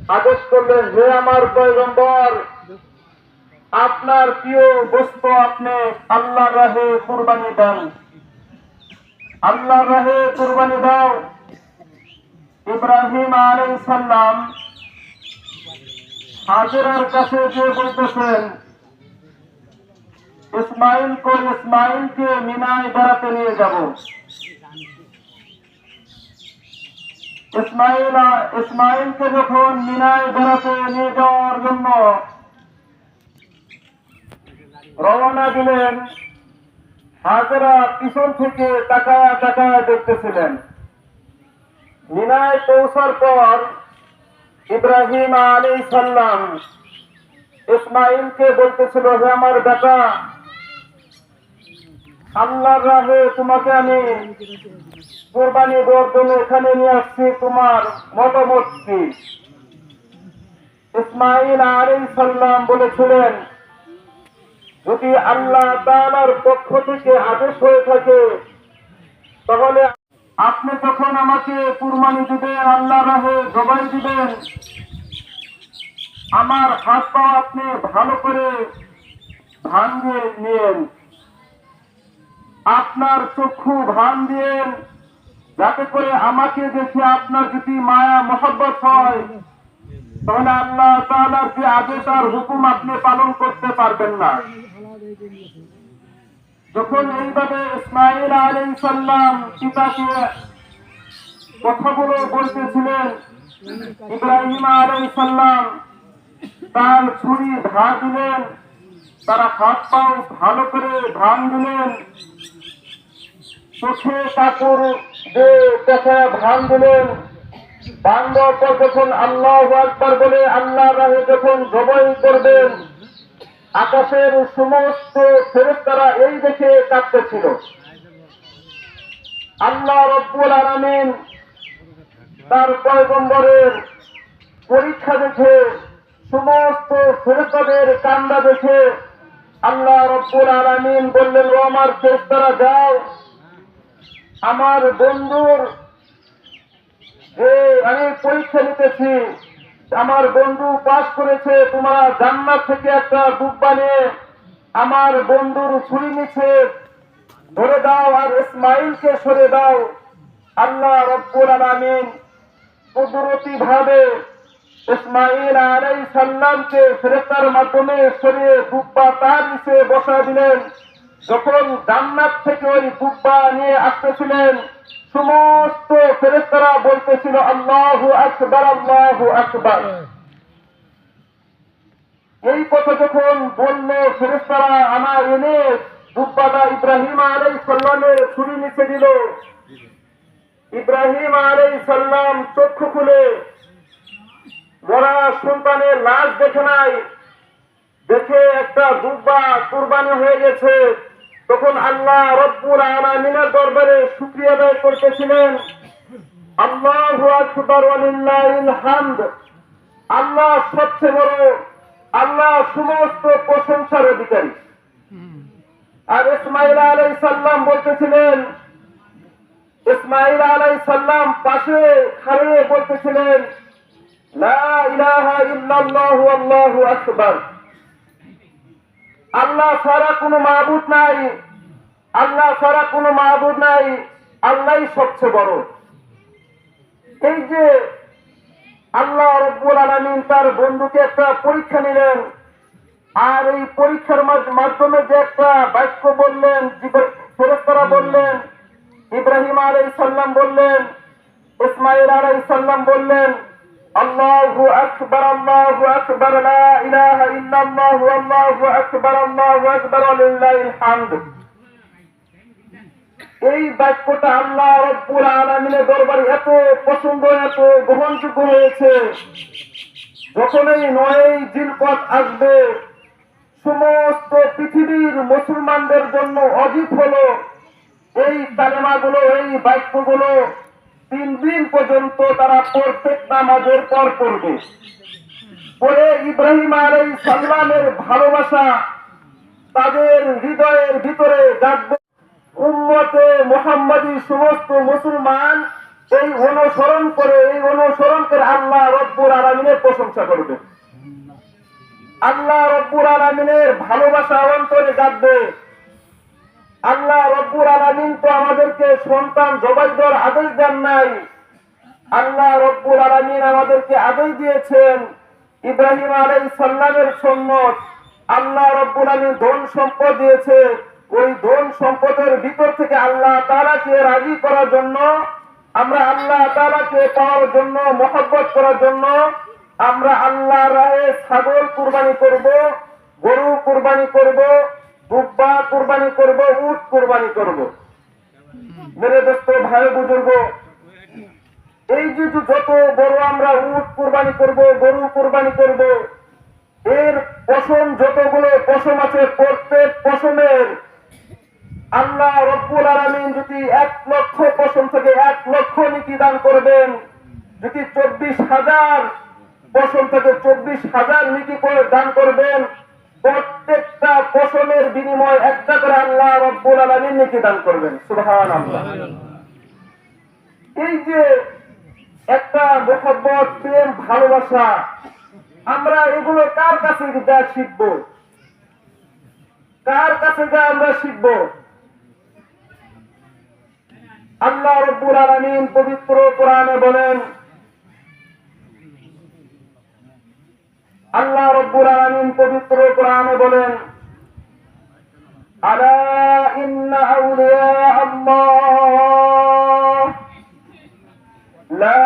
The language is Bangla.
আদেশ করলেন, হে আমার পয়গম্বর, আপনার প্রিয় বস্তু আপনি আল্লাহর রাহে কুরবানি দেন, আল্লাহর রাহে কুরবানি দাও। ইব্রাহিম আলাইহিস সালাম হাজেরার কাছে যে বলতেছেন, ইসমাইলকে মিনায় বেড়াতে নিয়ে যাব। ইসমাইলকে যখন মিনায় বেড়াতে নিয়ে যাওয়ার জন্য রওনা দিলেন, হাজেরা পিছন থেকে তাকায়া তাকায়া দেখতেছিলেন। মিনায় পৌঁছার পর ইব্রাহিম আলাইহিস সালাম ইসমাইলকে বলতেছিল, হে আমার বেটা, আল্লাহর রাহে তোমাকে আমি কুরবানি দেওয়ার জন্য এখানে নিয়ে আসছি, তোমার মতামত কি? ইসমাইল আলাইহিস সালাম বলেছিলেন, যদি আল্লাহ তাআলার পক্ষ থেকে আদেশ হয়ে থাকে তাহলে আপনি যখন আমাকে কুরবানি দিবেন, আল্লাহর রাহে জবাই দিবেন, আমার হাত পা আপনি ভালো করে ভাঙিয়ে নিন, আপনার চক্ষু ভাঙ দিয়েন, যাতে করে আমাকে দেখে আপনার যদি মায়া মহব্বত হয় তাহলে আল্লাহ তাআলার যে আদেশ আর হুকুম আপনি পালন করতে পারবেন না। যখন এইভাবে ইসমাইল আলাইহিস সালাম পিতাকে কথাগুলো বলতেছিলেন, ইব্রাহিম আলাইহিস সালাম তার ছুরি ধার দিলেন, তারা হাত পাও ভালো করে ভাঙ দিলেন, চোখে কাপড় দিয়ে চোখে ভাঙ দিলেন। ভাঙার পর যখন আল্লাহু আকবার বলে আল্লাহর রাহে যখন জবাই করবেন, আকাশের সমস্ত ফেরেশতারা এই দেখে কাঁপতেছিল। আল্লাহ রব্বুল আলামিন তার পয়গম্বরের পরীক্ষা দেখে, সমস্ত ফেরেশতাদের কান্না দেখে আল্লাহ রব্বুল আলামিন বললেন, ও আমার ফেরেশতারা, যাও আমার বন্ধুর যে আমি পরীক্ষা নিতেছি, আমার বন্ধু পাস করেছে, তোমরা জান্নাত থেকে একটা দুব্বা নিয়ে আমার বন্ধুর ছুরি নিচে ধরে দাও আর ইসমাইলকে সরে দাও। আল্লাহ রব্বুল আলামিন কুদরতি ভাবে ইসমাইল আলাইহিস সালামকে ফেরেশতার মাধ্যমে সরিয়ে দুব্বা তার নিচে বসা দিলেন। যখন জান্নাত থেকে ওই দুব্বা নিয়ে আসতেছিলেন, সমস্ত ফেরেশতারা বলতেছিল, আল্লাহু আকবার, আল্লাহু আকবার। এই কথা যখন বলল ফেরেশতারা, আমার এনে দুব্বাটা ইব্রাহিম আলাইহিস সালামের ছুরি নিচে দিল। ইব্রাহিম আলাইহিস সালাম চক্ষু খুলে মরা সন্তানের লাশ দেখে নাই, দেখে একটা দুব্বা কুরবানি হয়ে গেছে। তখন আল্লাহ রব্বুল আলামিনের দরবারে শুকরিয়া আদায় করতেছিলেন, আল্লাহু আকবার ওয়া লিল্লাহিল হামদ। আল্লাহ সবচেয়ে বড়, আল্লাহ সমস্ত প্রশংসার অধিকারী। আর ইসমাইল আলাইহিস সালাম বলতেছিলেন, ইসমাইল আলাইহিস সালাম পাশে খাড়িয়ে বলতেছিলেন, লা ইলাহা ইল্লাল্লাহু আল্লাহু আকবার। আল্লাহ ছাড়া কোনো মাবুদ নাই, আল্লাহ ছাড়া কোনো মাবুদ নাই, আল্লাহই সবচেয়ে বড়। এই যে আল্লাহ রব্বুল আলামিন তার বন্ধুকে একটা পরীক্ষা নিলেন, আর এই পরীক্ষার মাধ্যমে যে একটা বাক্য বললেন, ফেরেশতারা বললেন, ইব্রাহিম আলাইহিস সালাম বললেন, ইসমাইল আলাইহিস সালাম বললেন, আল্লাহু আকবার, আল্লাহু আকবার, লা ইলাহা ইল্লাল্লাহু, আল্লাহু আকবার, আল্লাহু আকবার ওয়া লিল্লাহিল হামদ। এই বাক্যটা আল্লাহ রব্বুল আলামিনের দরবারে এত পছন্দ, এত গ্রহণযোগ্য হয়েছে, যখন এই ৯ জিলকদ আসবে, সমস্ত পৃথিবীর মুসলমানদের জন্য অজীব হলো এই কালেমাগুলো, এই বাক্যগুলো ৩ দিন পর্যন্ত তারা প্রত্যেক নামাজের পর পড়বে। পরে ইব্রাহিম আলাইহিস সালামের ভালোবাসা তাদের হৃদয়ের ভিতরে জাগবে। উম্মতে মুহাম্মাদী সমস্ত মুসলমান এই অনুসরণ করে আল্লাহ রব্বুল আলামিনের প্রশংসা করবে, আল্লাহ রব্বুল আলামিনের ভালোবাসা অন্তরে জাগবে। আল্লাহ রব্বুল আলামিন তো আমাদেরকে সন্তান জবাই দেওয়ার আদেশ দেন নাই, আল্লাহ রব্বুল আলামিন আমাদেরকে আদেশ দিয়েছেন ইব্রাহিম আলাইহিস সালামের সুন্নত। আল্লাহ রব্বুল আলামিন ধন সম্পদ দিয়েছে, ওই ধন সম্পদের ভিতর থেকে আল্লাহ তাআলাকে রাজি করার জন্য, আমরা আল্লাহ তাআলাকে পাওয়ার জন্য, মহব্বত করার জন্য আমরা আল্লাহর রাহে ছাগল কুরবানি করব, গরু কুরবানি করব, দুব্বা কুরবানি করব, উট কুরবানি করব। মেরে দোস্ত, ভাই বুজুর্গ, এই যে যত বড় আমরা উট কুরবানি করব, গরু কুরবানি করব, এর পশম যতগুলো পশম আছে, প্রত্যেক পশমের আল্লাহ রব্বুল আলামিন যদি 1 লক্ষ পশম থেকে 1 লক্ষ নেকি দান করবেন, যদি 24,000 পশম থেকে 24,000 নেকি করে দান করবেন, প্রত্যেকটা পশমের বিনিময় একটা করে আল্লাহ রব্বুল আলামিন নেকি দান করবেন। সুবহানাল্লাহ। এই যে একটা মহব্বত, প্রেম, ভালোবাসা, আমরা এগুলো কার কাছে যা শিখবো, কার কাছে যা আমরা শিখবো? আল্লাহ রব্বুল আলামিন পবিত্র কোরআনে বলেন, আল্লাহ রব্বুল আলামিন পবিত্র কোরআনে বলেন, আলা ইন্না আউলিয়া আল্লাহ লা